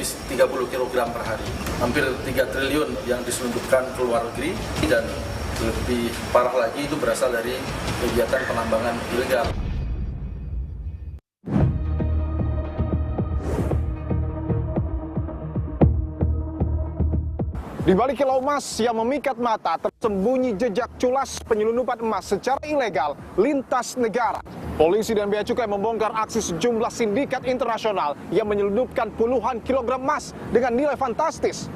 lebih 30 kg per hari. Hampir 3 triliun yang diselundupkan ke luar negeri, dan lebih parah lagi itu berasal dari kegiatan penambangan ilegal. Di balik kilau emas yang memikat mata, tersembunyi jejak culas penyelundupan emas secara ilegal lintas negara. Polisi dan Bea Cukai membongkar aksi sejumlah sindikat internasional yang menyelundupkan puluhan kilogram emas dengan nilai fantastis.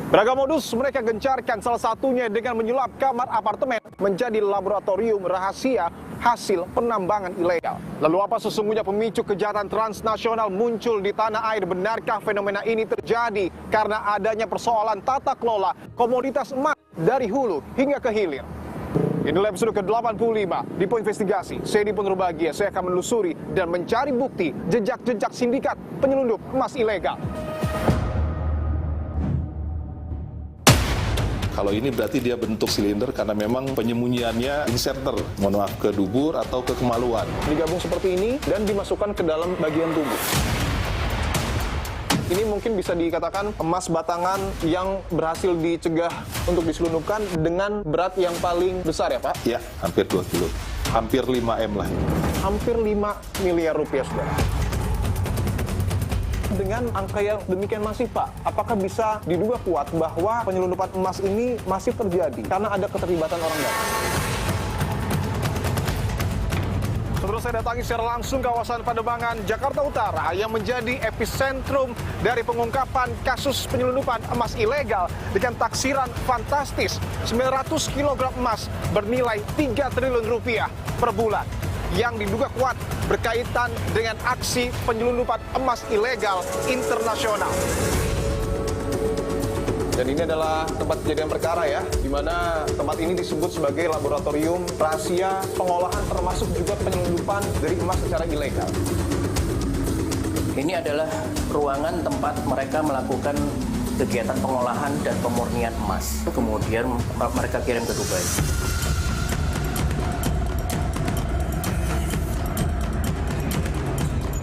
Beragam modus mereka gencarkan, salah satunya dengan menyulap kamar apartemen menjadi laboratorium rahasia hasil penambangan ilegal. Lalu apa sesungguhnya pemicu kejahatan transnasional muncul di tanah air? Benarkah fenomena ini terjadi karena adanya persoalan tata kelola komoditas emas dari hulu hingga ke hilir? Inilah episode ke-85 di Poin Investigasi. Saya Dipun Rubagia, saya akan menelusuri dan mencari bukti jejak-jejak sindikat penyelundup emas ilegal. Kalau ini berarti dia bentuk silinder karena memang penyembunyiannya inserter, mohon maaf, ke dubur atau ke kemaluan. Digabung seperti ini dan dimasukkan ke dalam bagian tubuh. Ini mungkin bisa dikatakan emas batangan yang berhasil dicegah untuk diselundupkan dengan berat yang paling besar ya Pak? Ya, hampir 2 kilo. Hampir 5 M lah. Hampir 5 miliar rupiah, saudara. Dengan angka yang demikian masif, Pak, apakah bisa diduga kuat bahwa penyelundupan emas ini masih terjadi karena ada keterlibatan orang dalam? Saudara, saya datangi secara langsung kawasan Pademangan, Jakarta Utara yang menjadi epicentrum dari pengungkapan kasus penyelundupan emas ilegal dengan taksiran fantastis 900 kg emas bernilai 3 triliun rupiah per bulan, yang diduga kuat berkaitan dengan aksi penyelundupan emas ilegal internasional. Dan ini adalah tempat kejadian perkara ya, di mana tempat ini disebut sebagai laboratorium rahasia pengolahan termasuk juga penyelundupan dari emas secara ilegal. Ini adalah ruangan tempat mereka melakukan kegiatan pengolahan dan pemurnian emas. Kemudian mereka kirim ke Dubai.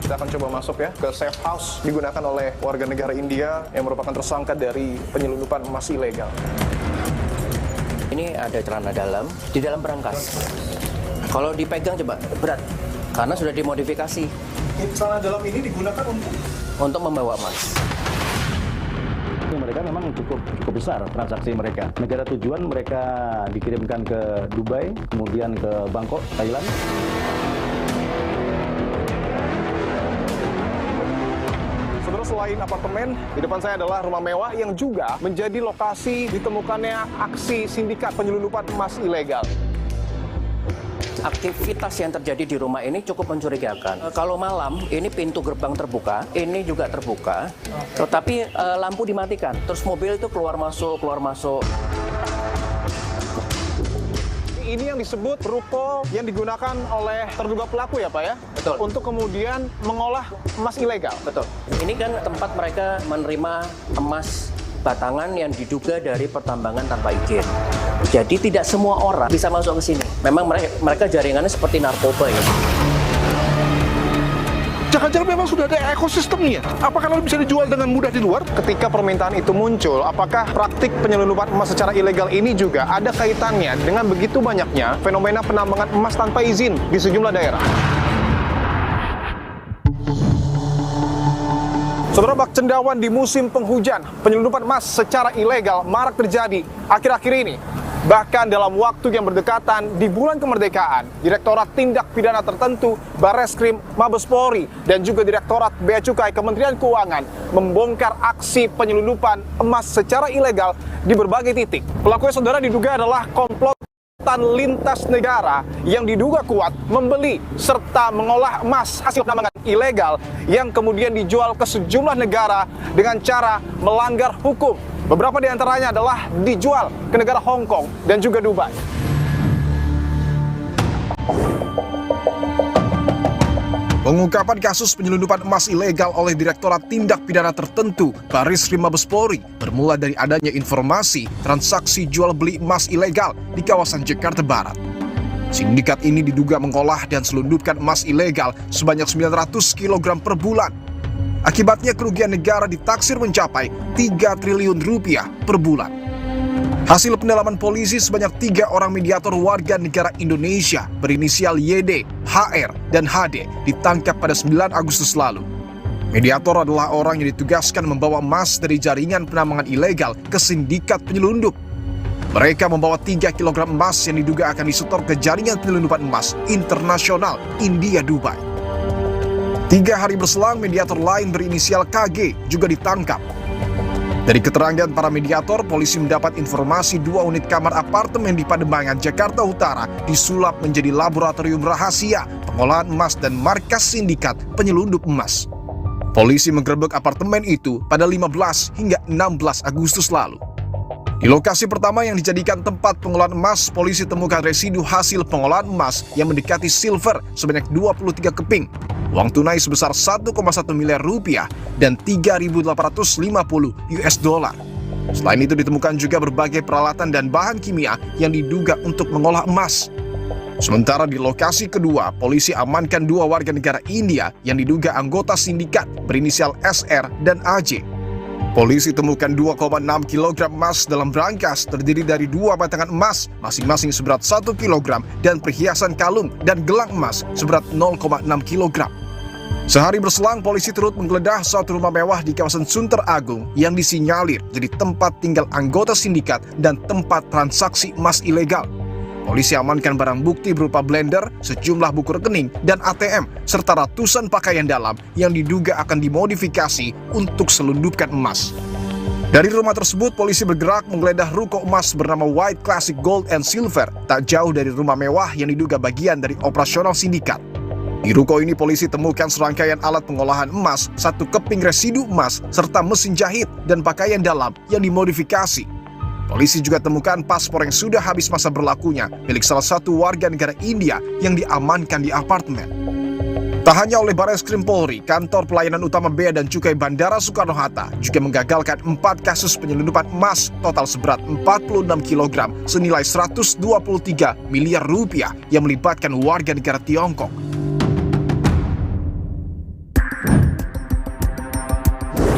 Kita akan coba masuk ya ke safe house digunakan oleh warga negara India yang merupakan tersangka dari penyelundupan emas ilegal. Ini ada celana dalam, di dalam berangkas. Kalau dipegang coba berat, karena sudah dimodifikasi. Celana dalam ini digunakan untuk membawa emas. Mereka memang cukup besar transaksi mereka. Negara tujuan mereka dikirimkan ke Dubai, kemudian ke Bangkok, Thailand. Selain apartemen, di depan saya adalah rumah mewah yang juga menjadi lokasi ditemukannya aksi sindikat penyelundupan emas ilegal. Aktivitas yang terjadi di rumah ini cukup mencurigakan. Kalau malam, ini pintu gerbang terbuka, ini juga terbuka, tetapi lampu dimatikan. Terus mobil itu keluar masuk. Ini yang disebut ruko yang digunakan oleh terduga pelaku ya Pak ya? Betul. Untuk kemudian mengolah emas ilegal. Betul. Ini kan tempat mereka menerima emas batangan yang diduga dari pertambangan tanpa izin. Jadi tidak semua orang bisa masuk ke sini. Memang mereka jaringannya seperti narkoba ya. Jangan-jangan memang sudah ada ekosistemnya. Apakah lalu bisa dijual dengan mudah di luar? Ketika permintaan itu muncul, apakah praktik penyelundupan emas secara ilegal ini juga ada kaitannya dengan begitu banyaknya fenomena penambangan emas tanpa izin di sejumlah daerah? Saudara, bak cendawan di musim penghujan, penyelundupan emas secara ilegal marak terjadi akhir-akhir ini. Bahkan dalam waktu yang berdekatan di bulan kemerdekaan, Direktorat Tindak Pidana Tertentu, Barreskrim Mabes Polri, dan juga Direktorat Bea Cukai Kementerian Keuangan membongkar aksi penyelundupan emas secara ilegal di berbagai titik. Pelakunya, saudara, diduga adalah komplotan lintas negara yang diduga kuat membeli serta mengolah emas hasil penambangan ilegal yang kemudian dijual ke sejumlah negara dengan cara melanggar hukum. Beberapa di antaranya adalah dijual ke negara Hong Kong dan juga Dubai. Pengungkapan kasus penyelundupan emas ilegal oleh Direktorat Tindak Pidana Tertentu Barreskrim Mabes Polri bermula dari adanya informasi transaksi jual beli emas ilegal di kawasan Jakarta Barat. Sindikat ini diduga mengolah dan selundupkan emas ilegal sebanyak 900 kg per bulan. Akibatnya kerugian negara ditaksir mencapai 3 triliun rupiah per bulan. Hasil pendalaman polisi, sebanyak 3 orang mediator warga negara Indonesia berinisial YD, HR, dan HD ditangkap pada 9 Agustus lalu. Mediator adalah orang yang ditugaskan membawa emas dari jaringan penambangan ilegal ke sindikat penyelundup. Mereka membawa 3 kg emas yang diduga akan disetor ke jaringan penyelundupan emas internasional India Dubai. 3 hari berselang, mediator lain berinisial KG juga ditangkap. Dari keterangan para mediator, polisi mendapat informasi 2 unit kamar apartemen di Pademangan, Jakarta Utara disulap menjadi laboratorium rahasia pengolahan emas dan markas sindikat penyelundup emas. Polisi menggerebek apartemen itu pada 15 hingga 16 Agustus lalu. Di lokasi pertama yang dijadikan tempat pengolahan emas, polisi temukan residu hasil pengolahan emas yang mendekati silver sebanyak 23 keping, uang tunai sebesar 1,1 miliar rupiah, dan 3.850 US dollar. Selain itu ditemukan juga berbagai peralatan dan bahan kimia yang diduga untuk mengolah emas. Sementara di lokasi kedua, polisi amankan 2 warga negara India yang diduga anggota sindikat berinisial SR dan AJ. Polisi temukan 2,6 kg emas dalam brankas terdiri dari 2 batangan emas masing-masing seberat 1 kg dan perhiasan kalung dan gelang emas seberat 0,6 kg. Sehari berselang, polisi turut menggeledah suatu rumah mewah di kawasan Sunter Agung yang disinyalir jadi tempat tinggal anggota sindikat dan tempat transaksi emas ilegal. Polisi amankan barang bukti berupa blender, sejumlah buku rekening, dan ATM, serta ratusan pakaian dalam yang diduga akan dimodifikasi untuk selundupkan emas. Dari rumah tersebut, polisi bergerak menggeledah ruko emas bernama White Classic Gold and Silver, tak jauh dari rumah mewah yang diduga bagian dari operasional sindikat. Di ruko ini polisi temukan serangkaian alat pengolahan emas, 1 keping residu emas, serta mesin jahit dan pakaian dalam yang dimodifikasi. Polisi juga temukan paspor yang sudah habis masa berlakunya milik salah satu warga negara India yang diamankan di apartemen. Tak hanya oleh Barreskrim Polri, Kantor Pelayanan Utama Bea dan Cukai Bandara Soekarno-Hatta juga menggagalkan 4 kasus penyelundupan emas total seberat 46 kg senilai 123 miliar rupiah yang melibatkan warga negara Tiongkok.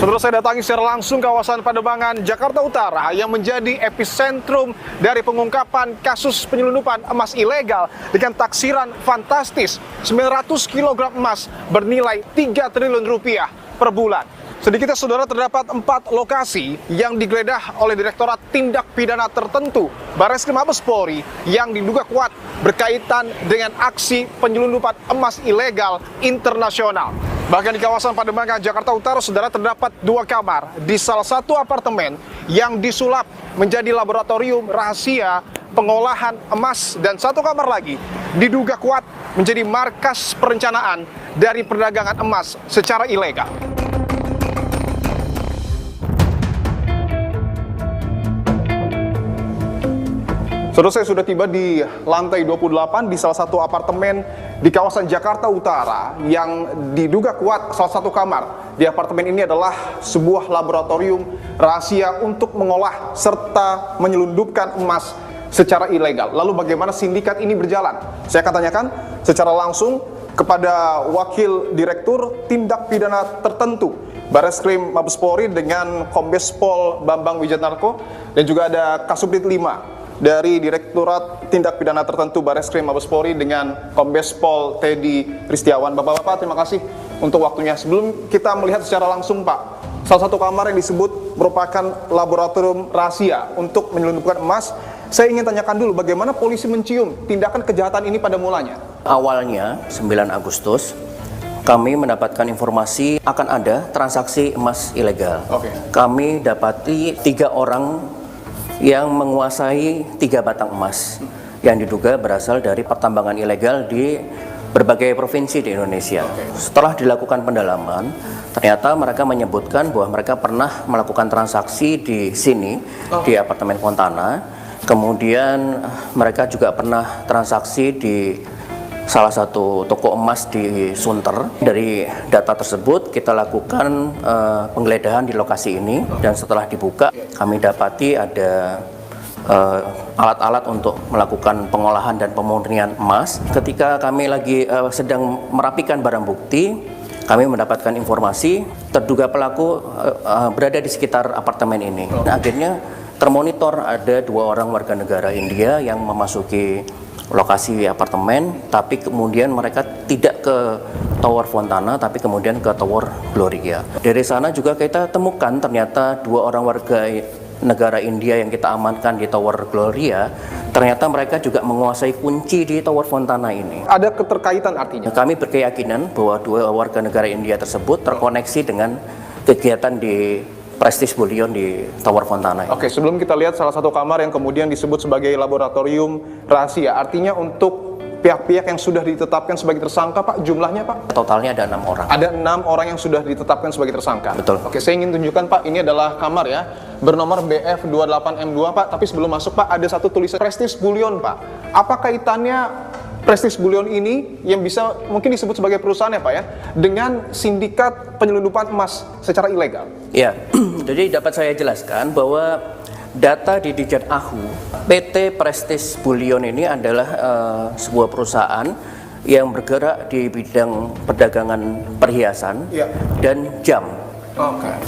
Saudara, saya datangi secara langsung kawasan Pademangan, Jakarta Utara yang menjadi epicentrum dari pengungkapan kasus penyelundupan emas ilegal dengan taksiran fantastis 900 kg emas bernilai 3 triliun rupiah per bulan. Sedikitnya, saudara, terdapat 4 lokasi yang digeledah oleh Direktorat Tindak Pidana Tertentu Barreskrim Mabes Polri yang diduga kuat berkaitan dengan aksi penyelundupan emas ilegal internasional. Bahkan di kawasan Pademangan, Jakarta Utara, saudara, terdapat 2 kamar di salah satu apartemen yang disulap menjadi laboratorium rahasia pengolahan emas, dan 1 kamar lagi diduga kuat menjadi markas perencanaan dari perdagangan emas secara ilegal. Saudara, saya sudah tiba di lantai 28 di salah satu apartemen di kawasan Jakarta Utara yang diduga kuat salah satu kamar di apartemen ini adalah sebuah laboratorium rahasia untuk mengolah serta menyelundupkan emas secara ilegal. Lalu bagaimana sindikat ini berjalan? Saya akan tanyakan secara langsung kepada Wakil Direktur Tindak Pidana Tertentu Barreskrim Mabes Polri dengan Kombes Pol Bambang Wijanarko, dan juga ada Kasubdit 5 dari Direktorat Tindak Pidana Tertentu Barreskrim Mabes Polri dengan Kombes Pol Teddy Ristiawan. Bapak-bapak, terima kasih untuk waktunya. Sebelum kita melihat secara langsung, Pak, salah satu kamar yang disebut merupakan laboratorium rahasia untuk menyelundupkan emas, saya ingin tanyakan dulu bagaimana polisi mencium tindakan kejahatan ini pada mulanya. Awalnya 9 Agustus kami mendapatkan informasi akan ada transaksi emas ilegal. Kami dapati 3 orang yang menguasai 3 batang emas yang diduga berasal dari pertambangan ilegal di berbagai provinsi di Indonesia. Setelah dilakukan pendalaman, ternyata mereka menyebutkan bahwa mereka pernah melakukan transaksi di sini, di apartemen Fontana. Kemudian mereka juga pernah transaksi di salah satu toko emas di Sunter. Dari data tersebut kita lakukan penggeledahan di lokasi ini, dan setelah dibuka kami dapati ada alat-alat untuk melakukan pengolahan dan pemurnian emas. Ketika kami lagi sedang merapikan barang bukti, kami mendapatkan informasi terduga pelaku berada di sekitar apartemen ini. Nah, akhirnya termonitor ada 2 orang warga negara India yang memasuki lokasi apartemen, tapi kemudian mereka tidak ke Tower Fontana, tapi kemudian ke Tower Gloria. Dari sana juga kita temukan ternyata 2 orang warga negara India yang kita amankan di Tower Gloria, ternyata mereka juga menguasai kunci di Tower Fontana ini. Ada keterkaitan artinya? Kami berkeyakinan bahwa 2 warga negara India tersebut terkoneksi dengan kegiatan di Prestige Bullion di Tower Fontana. Oke, sebelum kita lihat salah satu kamar yang kemudian disebut sebagai laboratorium rahasia, artinya untuk pihak-pihak yang sudah ditetapkan sebagai tersangka, Pak, jumlahnya, Pak? Totalnya ada 6 orang. Ada 6 orang yang sudah ditetapkan sebagai tersangka. Betul. Oke, saya ingin tunjukkan, Pak, ini adalah kamar ya, bernomor BF28M2, Pak, tapi sebelum masuk, Pak, ada satu tulisan Prestige Bullion, Pak. Apa kaitannya Prestige Bullion ini yang bisa mungkin disebut sebagai perusahaan ya, Pak ya, dengan sindikat penyelundupan emas secara ilegal? Ya, jadi dapat saya jelaskan bahwa data di Ditjen AHU, PT Prestige Bullion ini adalah sebuah perusahaan yang bergerak di bidang perdagangan perhiasan dan jam.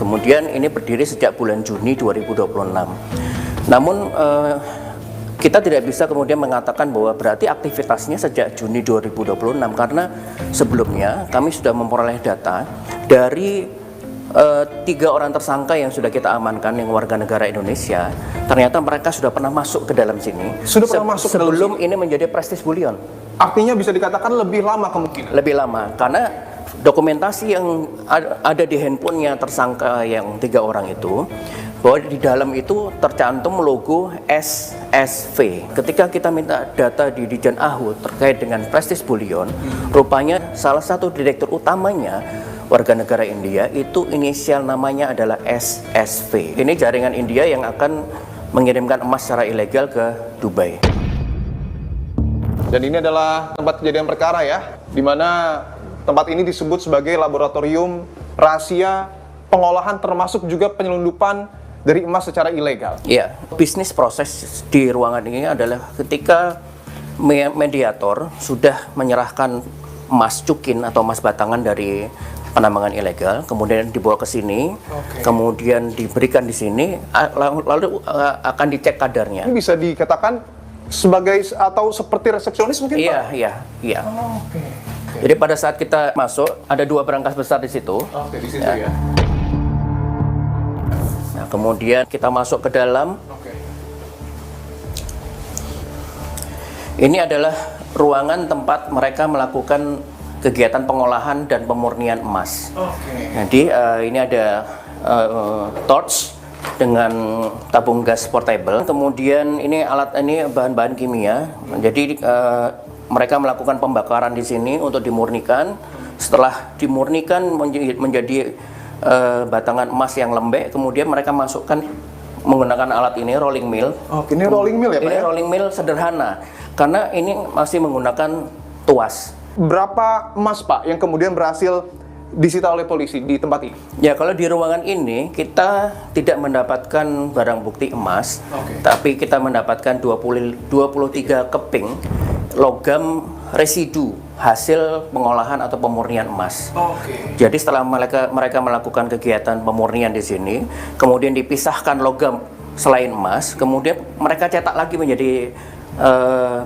Kemudian ini berdiri sejak bulan Juni 2026. Namun kita tidak bisa kemudian mengatakan bahwa berarti aktivitasnya sejak Juni 2026, karena sebelumnya kami sudah memperoleh data dari 3 orang tersangka yang sudah kita amankan yang warga negara Indonesia. Ternyata mereka sudah pernah masuk ke dalam sini. Sudah pernah masuk sebelum ini menjadi Prestige Bullion. Artinya bisa dikatakan lebih lama kemungkinan? Lebih lama, karena dokumentasi yang ada di handphonenya tersangka yang 3 orang itu, bahwa di dalam itu tercantum logo SSV. Ketika kita minta data di Ditjen AHU terkait dengan Prestige Bullion, rupanya salah satu direktur utamanya warga negara India itu inisial namanya adalah SSV. Ini jaringan India yang akan mengirimkan emas secara ilegal ke Dubai. Dan ini adalah tempat kejadian perkara ya, di mana tempat ini disebut sebagai laboratorium rahasia pengolahan termasuk juga penyelundupan dari emas secara ilegal. Iya, bisnis proses di ruangan ini adalah ketika mediator sudah menyerahkan emas cukin atau emas batangan dari penambangan ilegal, kemudian dibawa ke sini, kemudian diberikan di sini, lalu akan dicek kadarnya. Ini bisa dikatakan sebagai atau seperti resepsionis mungkin, Pak? Iya. Jadi pada saat kita masuk ada 2 berangkas besar di situ. Di situ ya. Nah, kemudian kita masuk ke dalam. Ini adalah ruangan tempat mereka melakukan kegiatan pengolahan dan pemurnian emas. Jadi ini ada torch dengan tabung gas portable. Kemudian ini bahan-bahan kimia. Jadi mereka melakukan pembakaran di sini untuk dimurnikan. Setelah dimurnikan menjadi batangan emas yang lembek, kemudian mereka masukkan menggunakan alat ini, rolling mill. Ini rolling mill ya, Pak? Ini rolling mill sederhana, karena ini masih menggunakan tuas. Berapa emas, Pak, yang kemudian berhasil disita oleh polisi di tempat ini? Ya, kalau di ruangan ini kita tidak mendapatkan barang bukti emas, tapi kita mendapatkan 23 keping logam residu hasil pengolahan atau pemurnian emas. Jadi setelah mereka melakukan kegiatan pemurnian di sini, kemudian dipisahkan logam selain emas, kemudian mereka cetak lagi menjadi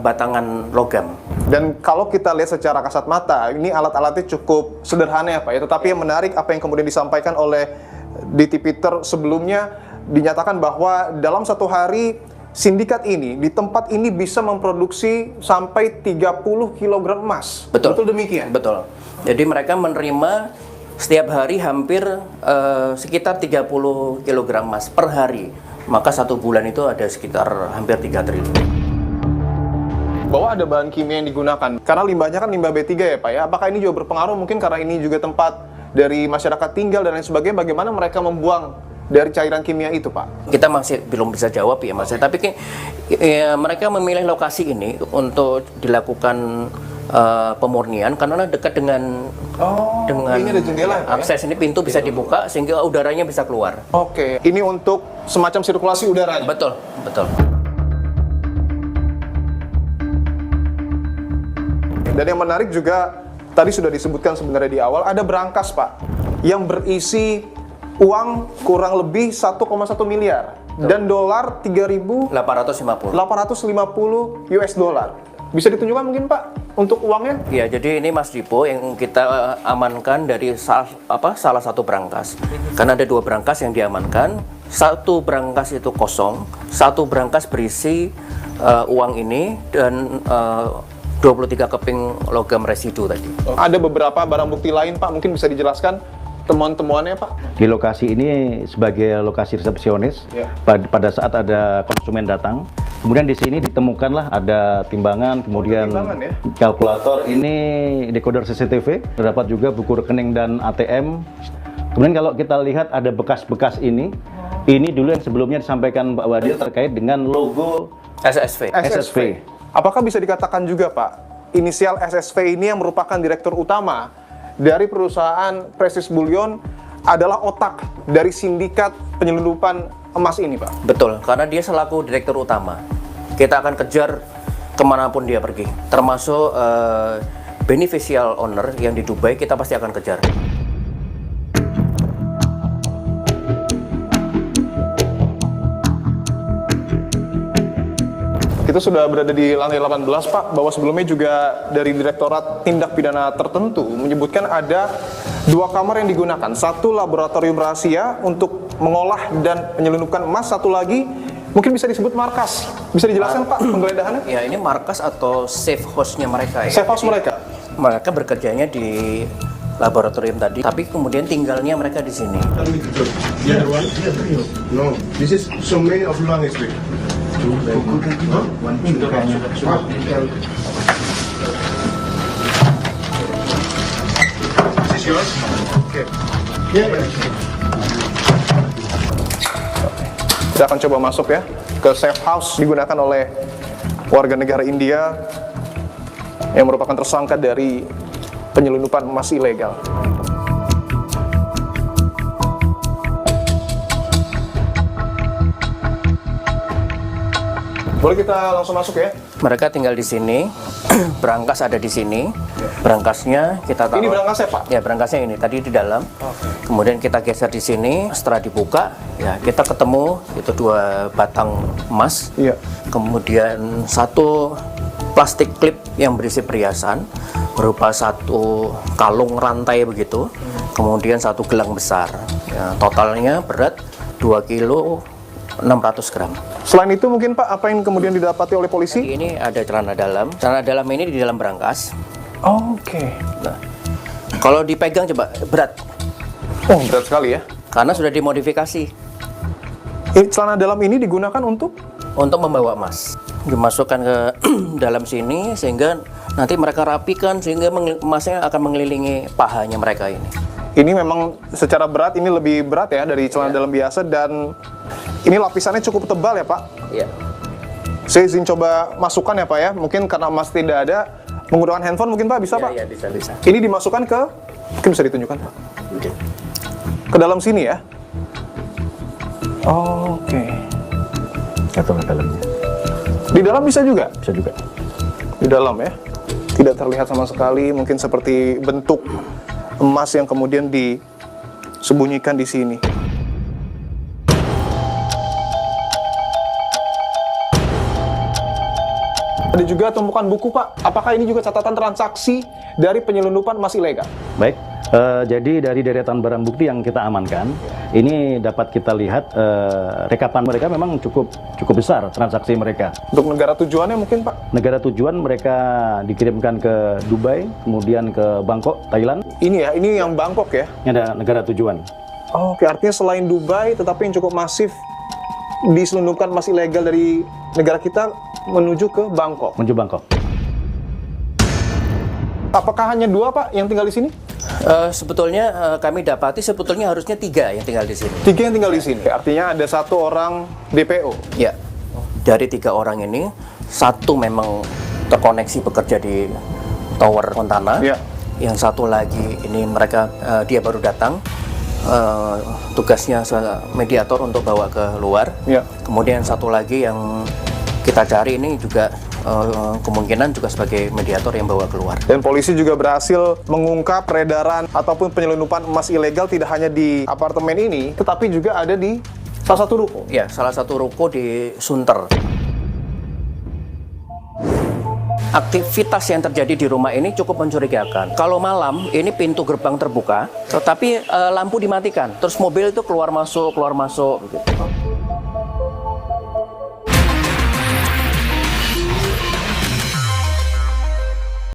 batangan logam. Dan kalau kita lihat secara kasat mata, ini alat-alatnya cukup sederhana ya, Pak ya. Tetapi yang menarik apa yang kemudian disampaikan oleh DT Peter sebelumnya, dinyatakan bahwa dalam 1 hari sindikat ini di tempat ini bisa memproduksi sampai 30 kg emas. Betul demikian? Betul. Jadi mereka menerima setiap hari hampir sekitar 30 kg emas per hari. Maka 1 bulan itu ada sekitar hampir 3 triliun. Bahwa ada bahan kimia yang digunakan, karena limbahnya kan limbah B3 ya, Pak ya. Apakah ini juga berpengaruh mungkin karena ini juga tempat dari masyarakat tinggal dan lain sebagainya, bagaimana mereka membuang dari cairan kimia itu, Pak? Kita masih belum bisa jawab ya, Mas. Tapi mereka memilih lokasi ini untuk dilakukan pemurnian karena dekat dengan ini ada jendela, akses ini, pintu bisa dibuka sehingga udaranya bisa keluar. Ini untuk semacam sirkulasi udara. Betul. Dan yang menarik juga tadi sudah disebutkan sebenarnya di awal, ada berangkas Pak yang berisi uang kurang lebih 1,1 miliar dan dolar 850. 850 US dollar. Bisa ditunjukkan mungkin Pak untuk uangnya? Ya, jadi ini Mas Dipo yang kita amankan dari salah satu berangkas. Karena ada 2 berangkas yang diamankan. Satu berangkas itu kosong, satu berangkas berisi uang ini dan 23 keping logam residu tadi. Ada beberapa barang bukti lain Pak, mungkin bisa dijelaskan temuan-temuannya Pak? Di lokasi ini sebagai lokasi resepsionis, pada saat ada konsumen datang, kemudian di sini ditemukanlah ada timbangan, kemudian kalkulator, ini decoder CCTV, terdapat juga buku rekening dan ATM. Kemudian kalau kita lihat ada bekas-bekas ini dulu yang sebelumnya disampaikan Pak Wadil terkait dengan logo SSV. Apakah bisa dikatakan juga Pak, inisial SSV ini yang merupakan direktur utama dari perusahaan Precious Bullion adalah otak dari sindikat penyelundupan emas ini Pak? Betul, karena dia selaku direktur utama. Kita akan kejar kemanapun dia pergi, termasuk beneficial owner yang di Dubai, kita pasti akan kejar. Kita sudah berada di lantai 18 Pak, bahwa sebelumnya juga dari Direktorat Tindak Pidana Tertentu menyebutkan ada 2 kamar yang digunakan. Satu laboratorium rahasia untuk mengolah dan menyelundupkan emas, satu lagi mungkin bisa disebut markas. Bisa dijelaskan Pak penggeledahannya? Ya, ini markas atau safe house-nya mereka ya. Safe house mereka? Mereka bekerjanya di laboratorium tadi, tapi kemudian tinggalnya mereka di sini. No, this is so many of long history. This is yours? Okay. Kita akan coba masuk ya ke safe house digunakan oleh warga negara India yang merupakan tersangka dari penyelundupan emas ilegal. Boleh kita langsung masuk ya? Mereka tinggal di sini, berangkas ada di sini. Berangkasnya kita taruh. Ini berangkasnya Pak? Ya, berangkasnya ini tadi di dalam. Kemudian kita geser di sini. Setelah dibuka, ya kita ketemu itu 2 batang emas. Iya. Kemudian 1 plastik klip yang berisi perhiasan berupa 1 kalung rantai begitu. Kemudian 1 gelang besar. Ya, totalnya berat 2 kilo 600 gram. Selain itu mungkin Pak, apa yang kemudian didapati oleh polisi? Ini ada celana dalam. Celana dalam ini di dalam berangkas. Oke. Nah, kalau dipegang coba berat. Oh, berat sekali ya. Karena sudah dimodifikasi Celana dalam ini digunakan untuk membawa emas. Dimasukkan ke dalam sini sehingga nanti mereka rapikan sehingga emasnya akan mengelilingi pahanya mereka ini. Ini memang secara berat ini lebih berat ya dari celana dalam biasa, dan ini lapisannya cukup tebal ya Pak? Iya. Saya izin coba masukkan ya Pak ya, mungkin karena emas tidak ada, menggunakan handphone mungkin Pak bisa Pak? Iya, bisa. Ini dimasukkan ke, mungkin bisa ditunjukkan Pak? Oke. Ke dalam sini ya? Oke. Atau ke dalamnya? Di dalam bisa juga? Bisa juga. Di dalam ya? Tidak terlihat sama sekali, mungkin seperti bentuk emas yang kemudian disembunyikan di sini. Ada juga tumpukan buku Pak. Apakah ini juga catatan transaksi dari penyelundupan emas ilegal? Baik, jadi dari deretan barang bukti yang kita amankan, ini dapat kita lihat rekapan mereka memang cukup besar transaksi mereka. Untuk negara tujuannya mungkin Pak? Negara tujuan mereka dikirimkan ke Dubai, kemudian ke Bangkok, Thailand. Ini ya, ini yang Bangkok ya? Ini ada negara tujuan. Oke, artinya selain Dubai, tetapi yang cukup masif diselundupkan emas ilegal dari negara kita menuju ke Bangkok. Menuju Bangkok. Apakah hanya 2 Pak yang tinggal di sini? Sebetulnya kami dapati sebetulnya harusnya 3 yang tinggal di sini. 3 yang tinggal di sini. Artinya ada 1 orang DPO. Ya, dari 3 orang ini 1 memang terkoneksi bekerja di Tower Montana. Ya. Yang 1 lagi ini mereka dia baru datang. Tugasnya mediator untuk bawa ke luar. Ya. Kemudian 1 lagi yang kita cari ini juga kemungkinan juga sebagai mediator yang bawa keluar. Dan polisi juga berhasil mengungkap peredaran ataupun penyelundupan emas ilegal tidak hanya di apartemen ini, tetapi juga ada di salah satu ruko. Ya, salah satu ruko di Sunter. Aktivitas yang terjadi di rumah ini cukup mencurigakan. Kalau malam, ini pintu gerbang terbuka, tetapi lampu dimatikan. Terus mobil itu keluar masuk, begitu.